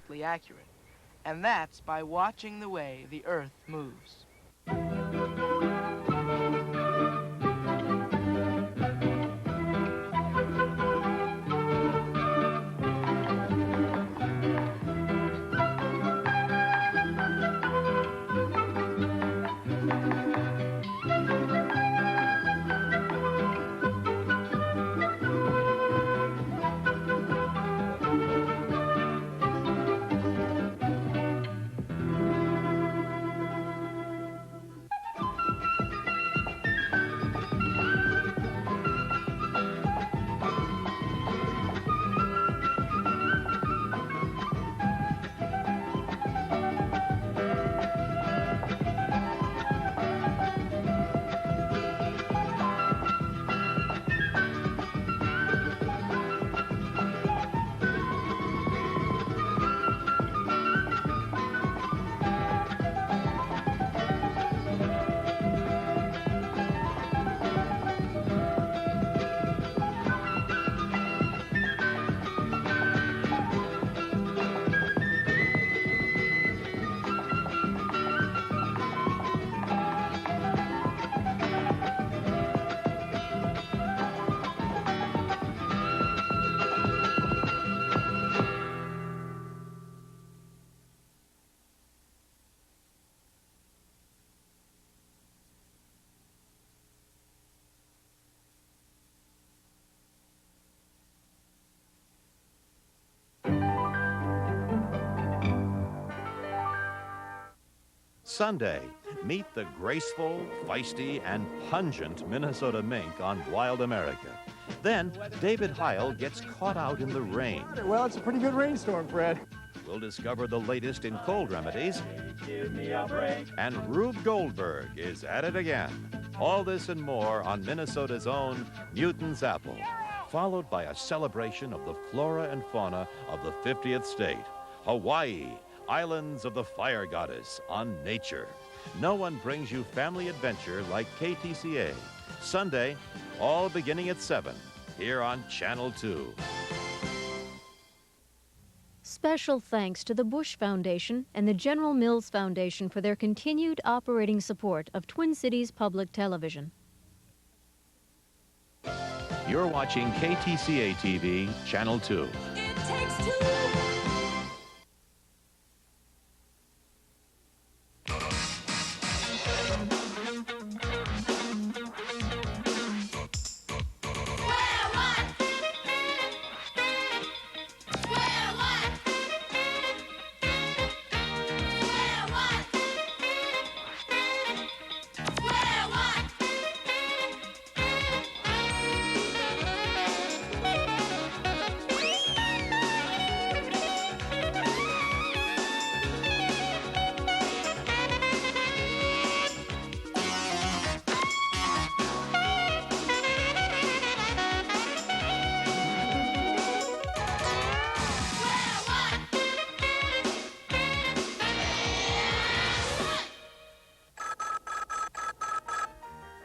perfectly accurate. And that's by watching the way the Earth moves. Sunday, meet the graceful, feisty, and pungent Minnesota mink on Wild America. Then, David Heil gets caught out in the rain. Well, it's a pretty good rainstorm, Fred. We'll discover the latest in cold remedies. Give me a break. And Rube Goldberg is at it again. All this and more on Minnesota's own Newton's Apple, followed by a celebration of the flora and fauna of the 50th state, Hawaii, Islands of the Fire Goddess on Nature. No one brings you family adventure like KTCA. Sunday, all beginning at 7, here on Channel 2. Special thanks to the Bush Foundation and the General Mills Foundation for their continued operating support of Twin Cities Public Television. You're watching KTCA TV, Channel 2. It takes two.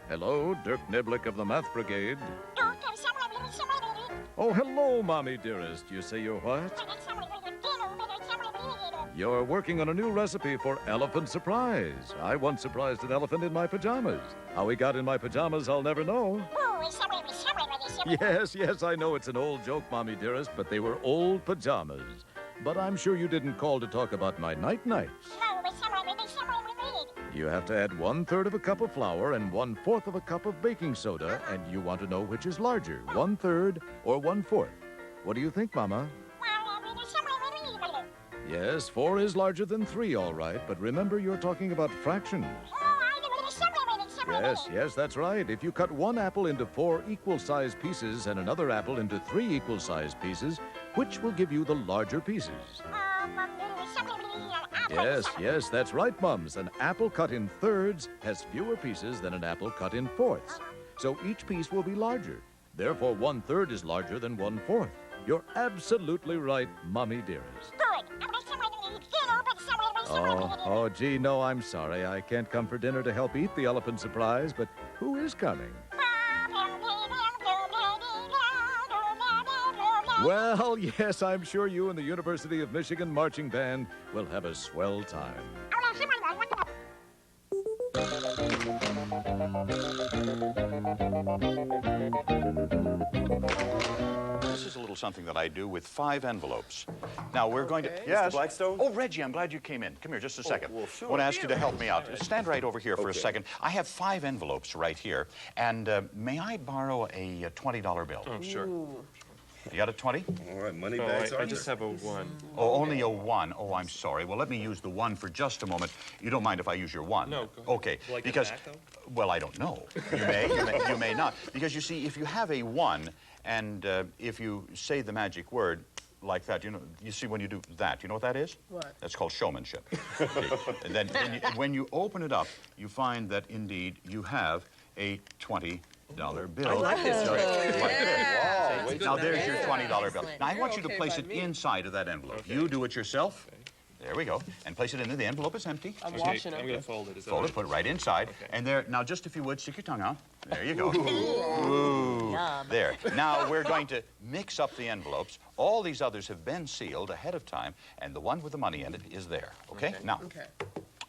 Hello, Dirk Niblick of the Math Brigade. Oh, hello, Mommy dearest. You say you're what? You're working on a new recipe for elephant surprise. I once surprised an elephant in my pajamas. How he got in my pajamas, I'll never know. Yes, I know it's an old joke, Mommy dearest, but they were old pajamas. But I'm sure you didn't call to talk about my night-nights. You have to add 1/3 of a cup of flour and 1/4 of a cup of baking soda, and you want to know which is larger, 1/3 or 1/4. What do you think, Mama? Yes, 4 is larger than 3, all right, but remember you're talking about fractions. Yes, that's right. If you cut one apple into 4 equal-sized pieces and another apple into 3 equal-sized pieces, which will give you the larger pieces? Yes, that's right, Mums. An apple cut in thirds has fewer pieces than an apple cut in fourths. So each piece will be larger. Therefore, 1/3 is larger than 1/4. You're absolutely right, Mommy dearest. Oh, gee, no, I'm sorry. I can't come for dinner to help eat the elephant surprise, but who is coming? Well, yes, I'm sure you and the University of Michigan Marching Band will have a swell time. This is a little something that I do with 5 envelopes. Now, we're going to... Mr. Blackstone? Oh, Reggie, I'm glad you came in. Come here just a second. well, sure. I want to ask you to help me out. Stand right over here for a Okay. second. I have 5 envelopes right here. And may I borrow a $20 bill? Oh, sure. You got a 20? All right, money Oh, bags I just have a 1. Oh, only a 1. Oh, I'm sorry. Well, let me use the 1 for just a moment. You don't mind if I use your 1? No, go ahead. Okay, Will I get because... back, though? Well, I don't know. You may not. Because, you see, if you have a 1, and if you say the magic word like that, you see when you do that, you know what that is? What? That's called showmanship. Okay. And then when you open it up, you find that, indeed, you have a $20 bill. I like this trick. Like this. Wow. Now, there's your $20 bill. Now, I want you to okay place by it me. inside of that envelope. You do it yourself. There we go. And place it in there. The envelope is empty. I'm Okay, washing I'm it. going to fold it. Is that Fold right? it, put it right inside. Okay. And there, now just if you would, stick your tongue out. There you go. Ooh. There. Now we're going to mix up the envelopes. All these others have been sealed ahead of time, and the one with the money in it is there. Okay? Now, Okay.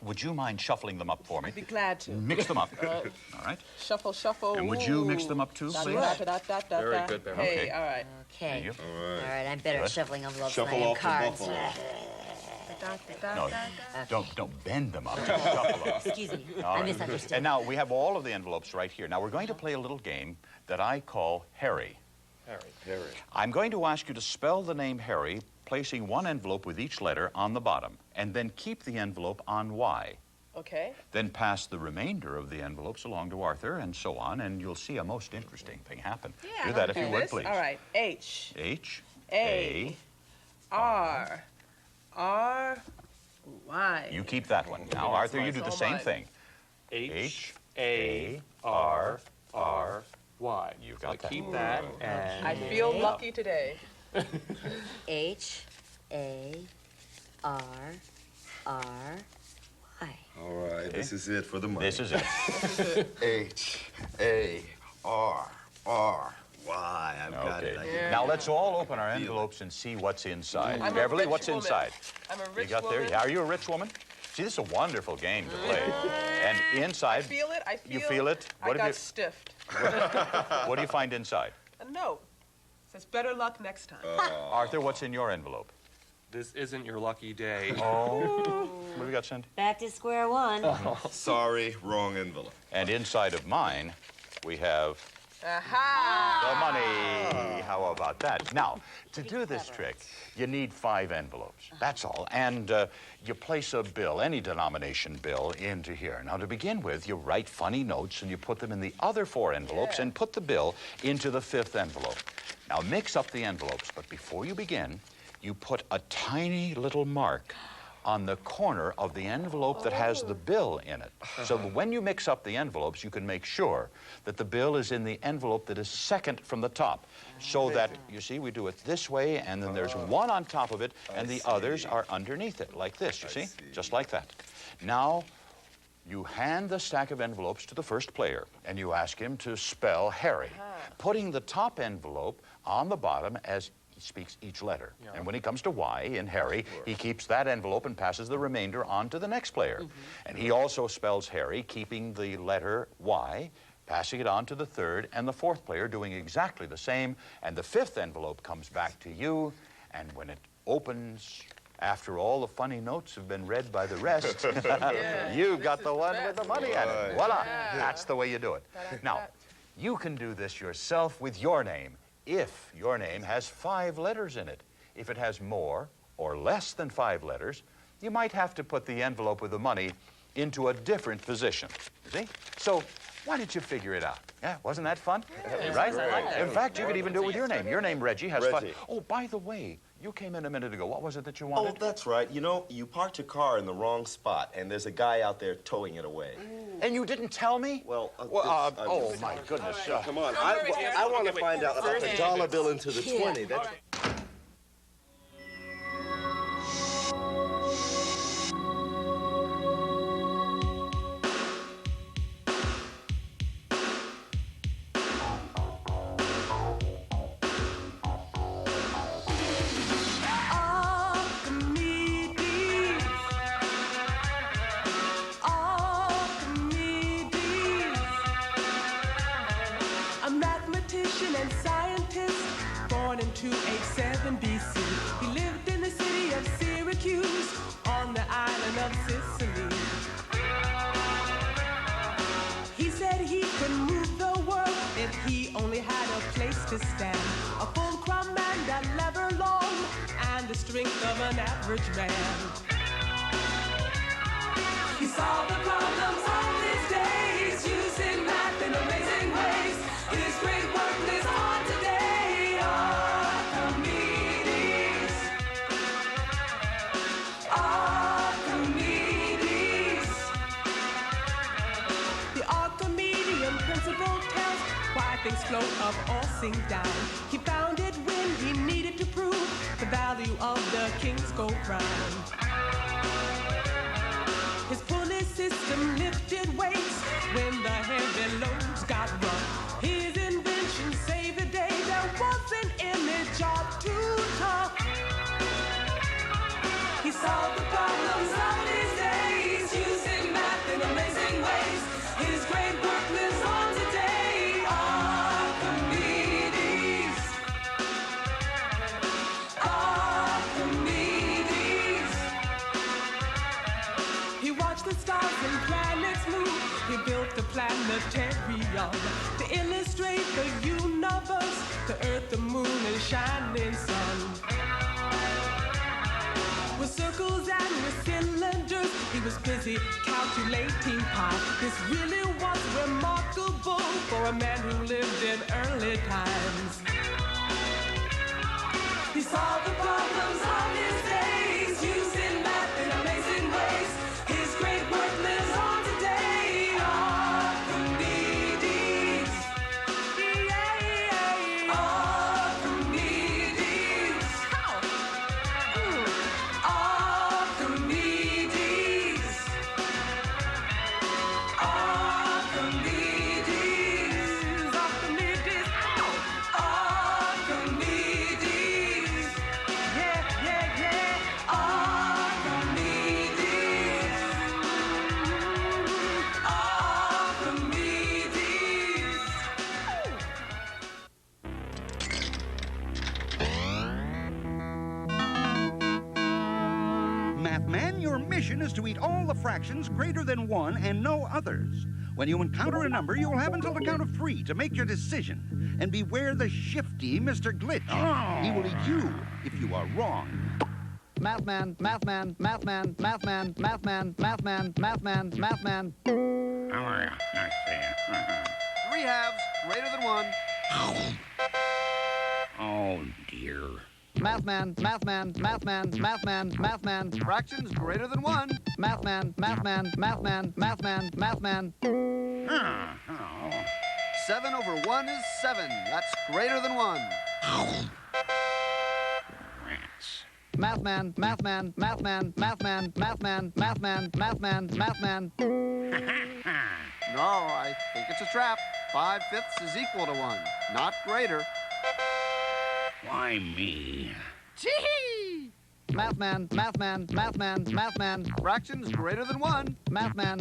would you mind shuffling them up for me? I'd be glad to. Mix them up. All right. Shuffle, shuffle. And would you mix them up too, please? Very good, Beverly. Hey, Okay. all right. Thank Okay. you. All right, I'm better Good. at shuffling envelopes Shuffle than I am off the cards. buffalo. No, don't bend them up. Just shuffle them. Excuse me, All I right. misunderstood. And now we have all of the envelopes right here. Now we're going to play a little game that I call Harry. Harry. I'm going to ask you to spell the name Harry, placing one envelope with each letter on the bottom, and then keep the envelope on Y. Okay. Then pass the remainder of the envelopes along to Arthur, and so on, and you'll see a most interesting thing happen. Yeah, Do that if I'll you do would, this. please. All right. H, H, A, R, R, Y. You keep that one. Now, Arthur, you do the all same mine. thing. H-A-R-R-Y. You So got I that. keep that and... I feel lucky today. H-A-R-R-Y. All right, this is it for the money. This is it. H-A-R-R-Y. I've got it. I Okay. can- Now, let's all open our envelopes and see what's inside. I'm a Beverly, rich what's woman. inside? I'm a You rich got there? woman. Are you a rich woman? See, this is a wonderful game to play. And inside, Feel it? I feel you feel it? I What have got you- stiffed. what do you find inside? A note. Says better luck next time. Arthur, what's in your envelope? This isn't your lucky day. Oh. What have you got, Cindy? Back to square one. Sorry, wrong envelope. And inside of mine, we have Aha! the money. How about that? Now, to do this trick, you need 5 envelopes. That's all. And you place a bill, any denomination bill, into here. Now, to begin with, you write funny notes and you put them in the other 4 envelopes and put the bill into the 5th envelope. Now, mix up the envelopes, but before you begin, you put a tiny little mark on the corner of the envelope that has the bill in it. So that when you mix up the envelopes, you can make sure that the bill is in the envelope that is second from the top. So that, you see, we do it this way, and then there's one on top of it, and the others are underneath it, like this, you see? Just like that. Now, you hand the stack of envelopes to the first player, and you ask him to spell Harry, putting the top envelope on the bottom as he speaks each letter. And when he comes to Y in Harry, he keeps that envelope and passes the remainder on to the next player. And he also spells Harry, keeping the letter Y, passing it on to the 3rd and the 4th player, doing exactly the same. And the 5th envelope comes back to you, and when it opens, after all the funny notes have been read by the rest, you got the one with the money in it. Voila! That's the way you do it. Now, you can do this yourself with your name if your name has 5 letters in it. If it has more or less than 5 letters, you might have to put the envelope with the money into a different position. See? So why don't you figure it out? Yeah, wasn't that fun? Right? In fact, you could even do it with your name. Your name, Reggie, has 5. Reggie. Oh, by the way, you came in a minute ago. What was it that you Oh, wanted? that's right. You know, you parked your car in the wrong spot, and there's a guy out there towing it away. And you didn't tell me? Well, oh, my goodness. Come on. I want to find out about the dollar bill into the 20. That's... to age 7 BC. He lived in the city of Syracuse on the island of Sicily. He said he could move the world if he only had a place to stand. A fulcrum and a lever long and the strength of an average man. He solved the problems of his days using math in amazing ways. His great work lives on today. Archimedes. Archimedes. The Archimedean principle tells why things float up or sink down. He found it when he needed to prove the value of the king's gold crown. His pulley system lifted weights when the heavy loads got rough. His invention saved the day. There wasn't any job too tough. He solved the problems of his days using math in amazing ways. His great work lives on today. Archimedes. Archimedes. He watched the stars and planets move. He built the planetarium to illustrate the universe, the earth, the moon, and shining sun. With circles and with cylinders, he was busy calculating pi. This really was remarkable for a man who lived in early times. He solved the problems of his days using math in amazing ways. His great work lives on today. Archimedes. Yeah. Archimedes. How? Archimedes. Archimedes. Archimedes. Archimedes. Yeah. Archimedes. Archimedes. Mathman, your mission is to eat all the fractions greater than 1 and no others. When you encounter a number, you will have until the count of 3 to make your decision. And beware the shifty Mr. Glitch. He will eat you if you are wrong. Mathman. 3 halves greater than 1. Oh, dear. Mathman. Fractions greater than 1. Mathman. 7 over 1 is 7. That's greater than 1. Rats. Mathman. No, I think it's a trap. 5/5 is equal to 1, not greater. Why me? Chee! Mathman. Fractions greater than 1. Mathman.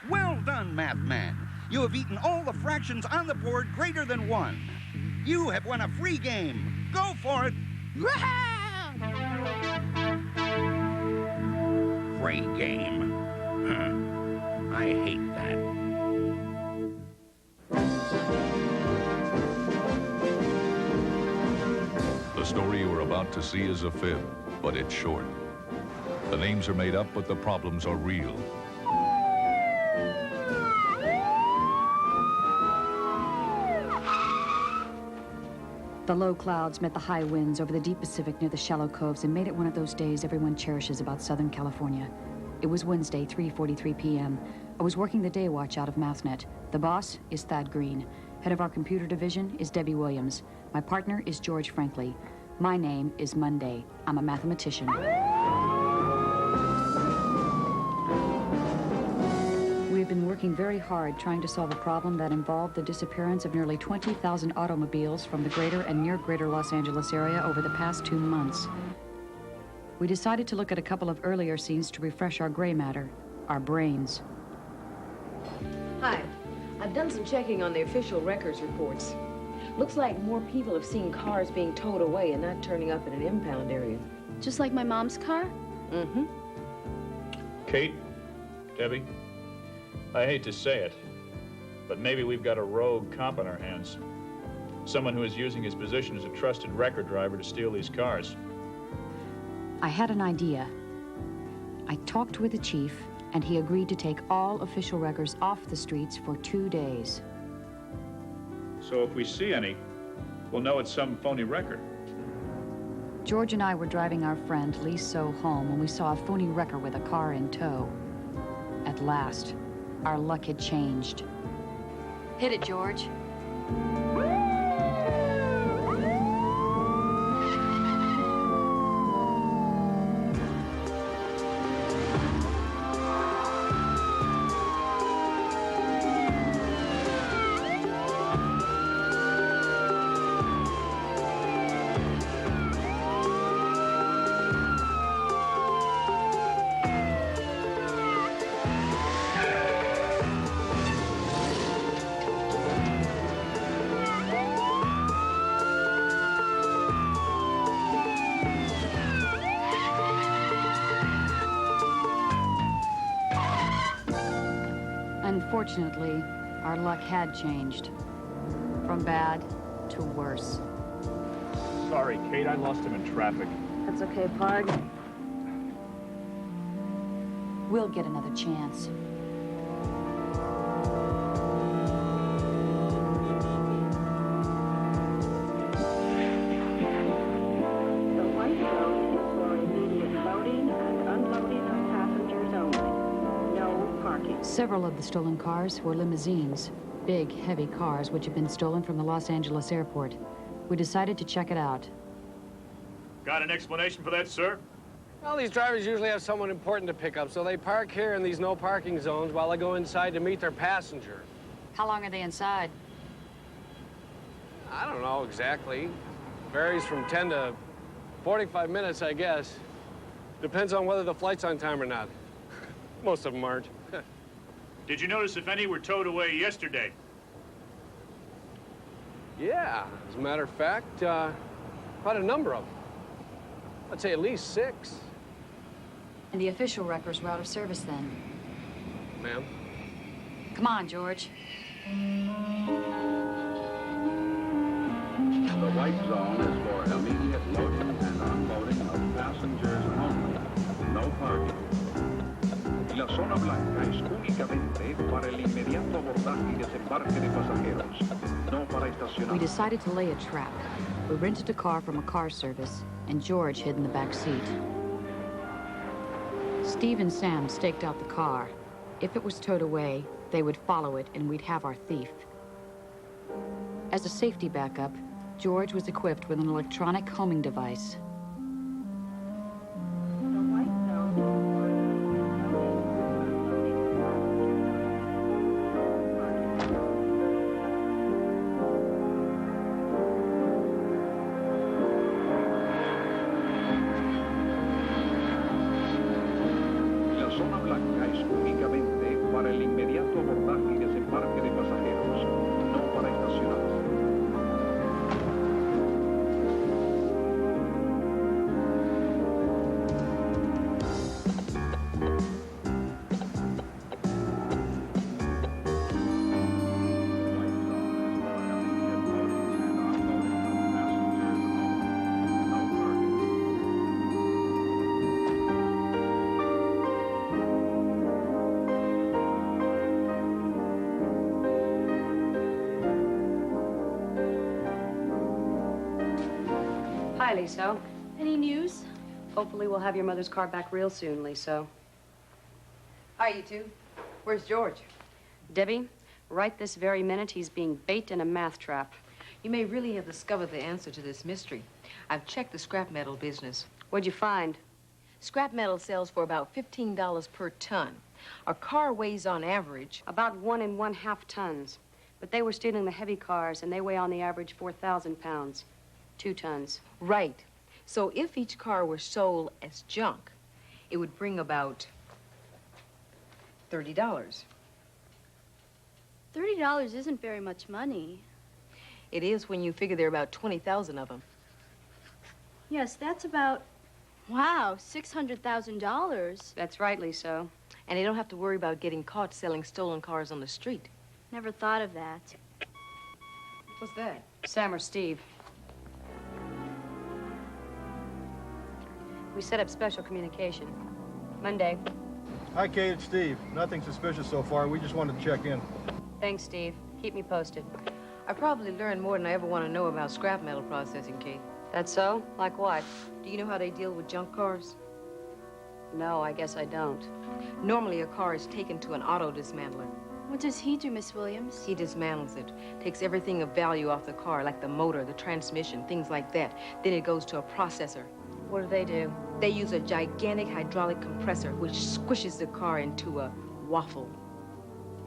Well done, Mathman. You have eaten all the fractions on the board greater than 1. You have won a free game. Go for it. Free game. I hate that. The story you are about to see is a fib, but it's short. The names are made up, but the problems are real. The low clouds met the high winds over the deep Pacific near the shallow coves and made it one of those days everyone cherishes about Southern California. It was Wednesday, 3:43 p.m. I was working the day watch out of Mathnet. The boss is Thad Green. Head of our computer division is Debbie Williams. My partner is George Frankley. My name is Monday. I'm a mathematician. We have been working very hard trying to solve a problem that involved the disappearance of nearly 20,000 automobiles from the greater and near greater Los Angeles area over the past 2 months. We decided to look at a couple of earlier scenes to refresh our gray matter, our brains. Hi. I've done some checking on the official records reports. Looks like more people have seen cars being towed away and not turning up in an impound area. Just like my mom's car? Mm-hmm. Kate, Debbie, I hate to say it, but maybe we've got a rogue cop on our hands. Someone who is using his position as a trusted record driver to steal these cars. I had an idea. I talked with the chief, and he agreed to take all official records off the streets for 2 days. So if we see any, we'll know it's some phony record. George and I were driving our friend Lee So home when we saw a phony wrecker with a car in tow. At last, our luck had changed. Hit it, George. Unfortunately, our luck had changed. From bad to worse. Sorry, Kate, I lost him in traffic. That's okay, Pard. We'll get another chance. The white zone is for immediate loading and unloading of passengers only. No parking. Several of the stolen cars were limousines, big, heavy cars which had been stolen from the Los Angeles airport. We decided to check it out. Got an explanation for that, sir? Well, these drivers usually have someone important to pick up, so they park here in these no parking zones while they go inside to meet their passenger. How long are they inside? I don't know exactly. Varies from 10 to 45 minutes, I guess. Depends on whether the flight's on time or not. Most of them aren't. Did you notice if any were towed away yesterday? Yeah, as a matter of fact, quite a number of them. I'd say at least 6. And the official records were out of service then. Ma'am? Come on, George. The white zone is for immediate loading and unloading of passengers only. No parking. La zona blanca es únicamente para el inmediato abordaje y desembarque de pasajeros, no para estacionar. We decided to lay a trap. We rented a car from a car service, and George hid in the back seat. Steve and Sam staked out the car. If it was towed away, they would follow it, and we'd have our thief. As a safety backup, George was equipped with an electronic homing device. Hi, Liso. Any news? Hopefully we'll have your mother's car back real soon, Liso. Hi, you two. Where's George? Debbie, right this very minute, he's being bait in a math trap. You may really have discovered the answer to this mystery. I've checked the scrap metal business. What'd you find? Scrap metal sells for about $15 per ton. A car weighs on average about 1 1/2 tons. But they were stealing the heavy cars, and they weigh on the average 4,000 pounds. 2 tons. Right. So if each car were sold as junk, it would bring about $30. $30 isn't very much money. It is when you figure there are about 20,000 of them. Yes, that's about, wow, $600,000. That's rightly so. And they don't have to worry about getting caught selling stolen cars on the street. Never thought of that. What's that? Sam or Steve? We set up special communication. Monday. Hi, Kate, it's Steve. Nothing suspicious so far. We just wanted to check in. Thanks, Steve. Keep me posted. I probably learned more than I ever want to know about scrap metal processing, Kate. That's so? Like what? Do you know how they deal with junk cars? No, I guess I don't. Normally, a car is taken to an auto dismantler. What does he do, Miss Williams? He dismantles it, takes everything of value off the car, like the motor, the transmission, things like that. Then it goes to a processor. What do they do? They use a gigantic hydraulic compressor, which squishes the car into a waffle.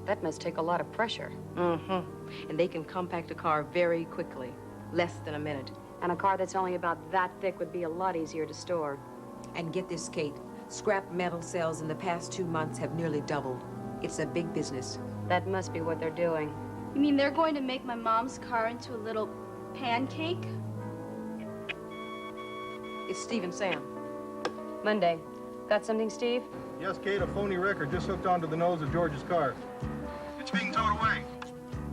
That must take a lot of pressure. Mm-hmm. And they can compact a car very quickly, less than a minute. And a car that's only about that thick would be a lot easier to store. And get this, Kate, scrap metal sales in the past 2 months have nearly doubled. It's a big business. That must be what they're doing. You mean they're going to make my mom's car into a little pancake? It's Steve and Sam. Monday. Got something, Steve? Yes, Kate, a phony record just hooked onto the nose of George's car. It's being towed away.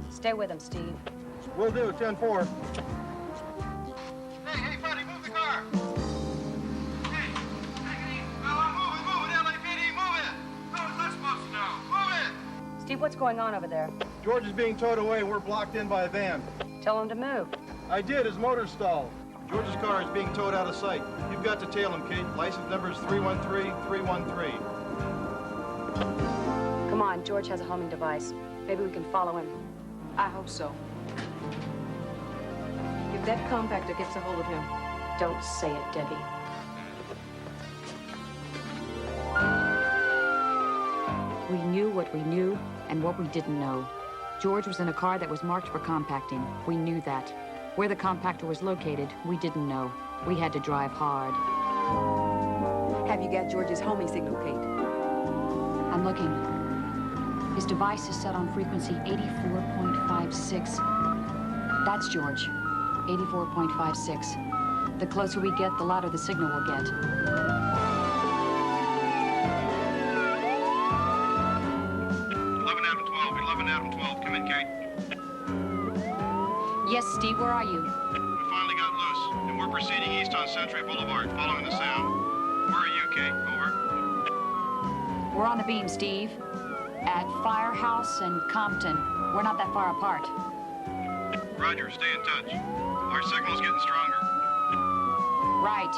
Stay with him, Steve. Will do, 10-4. Hey, buddy, move the car. Hey, take it easy. Oh, move it, LAPD, move it. No, it's not supposed to know. Move it. Steve, what's going on over there? George is being towed away and we're blocked in by a van. Tell him to move. I did, his motor's stalled. George's car is being towed out of sight. You've got to tail him, Kate. License number is 313313. Come on, George has a homing device. Maybe we can follow him. I hope so. If that compactor gets a hold of him. Don't say it, Debbie. We knew what we knew and what we didn't know. George was in a car that was marked for compacting. We knew that. Where the compactor was located, we didn't know. We had to drive hard. Have you got George's homing signal, Kate? I'm looking. His device is set on frequency 84.56. That's George. 84.56. The closer we get, the louder the signal will get. 11 Adam 12. Come in, Kate. Yes, Steve, where are you? We finally got loose, and we're proceeding east on Century Boulevard, following the sound. Where are you, Kate? Over. We're on the beam, Steve. At Firehouse and Compton. We're not that far apart. Roger, stay in touch. Our signal's getting stronger. Right.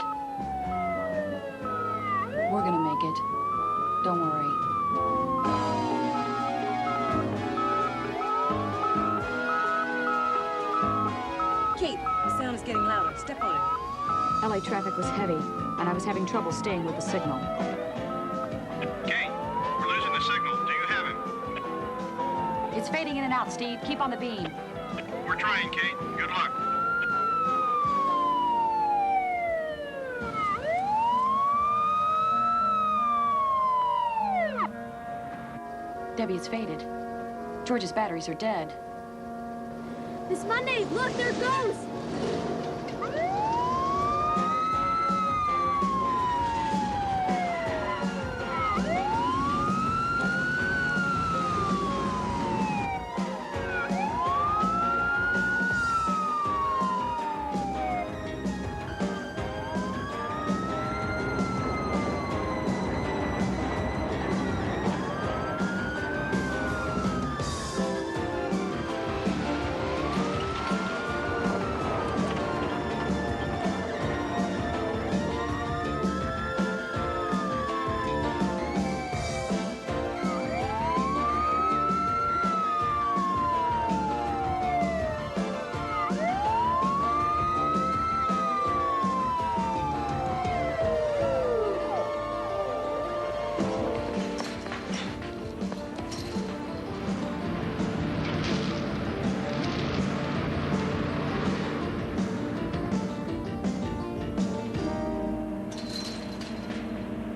We're gonna make it. Don't worry. Kate, the sound is getting louder. Step on it. LA traffic was heavy, and I was having trouble staying with the signal. Kate, we're losing the signal. Do you have him? It's fading in and out, Steve. Keep on the beam. We're trying, Kate. Good luck. Debbie, it's faded. George's batteries are dead. Miss Monday, look, there it goes!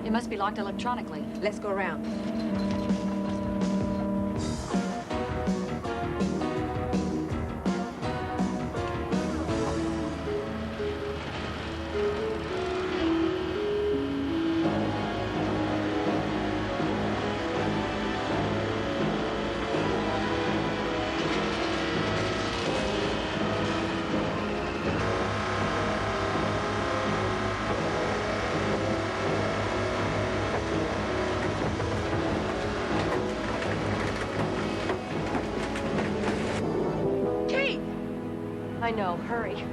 It must be locked electronically. Let's go around. I know. Hurry.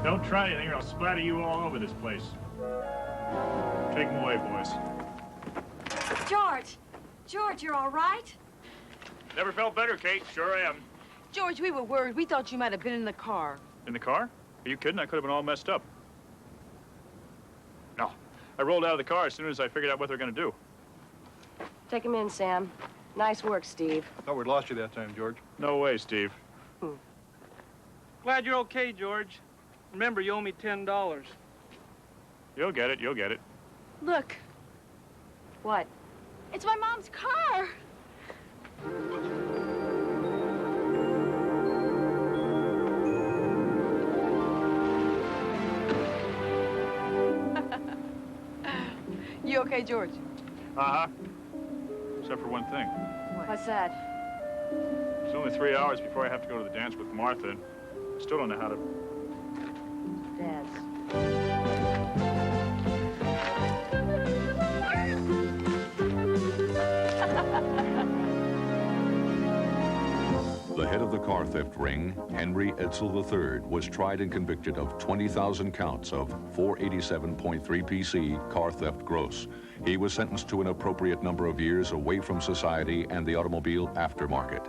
Don't try anything or I'll splatter you all over this place. Take them away, boys. George! George, you're all right? Never felt better, Kate. Sure I am. George, we were worried. We thought you might have been in the car. In the car? Are you kidding? I could have been all messed up. No. I rolled out of the car as soon as I figured out what they're going to do. Take him in, Sam. Nice work, Steve. I thought we'd lost you that time, George. No way, Steve. Glad you're okay, George. Remember, you owe me $10. You'll get it. You'll get it. Look. What? It's my mom's car. You okay, George? Uh-huh. Except for one thing. What's that? It's only 3 hours before I have to go to the dance with Martha. And I still don't know how to... Dance. The head of the car theft ring, Henry Edsel III, was tried and convicted of 20,000 counts of 487.3 PC car theft gross. He was sentenced to an appropriate number of years away from society and the automobile aftermarket.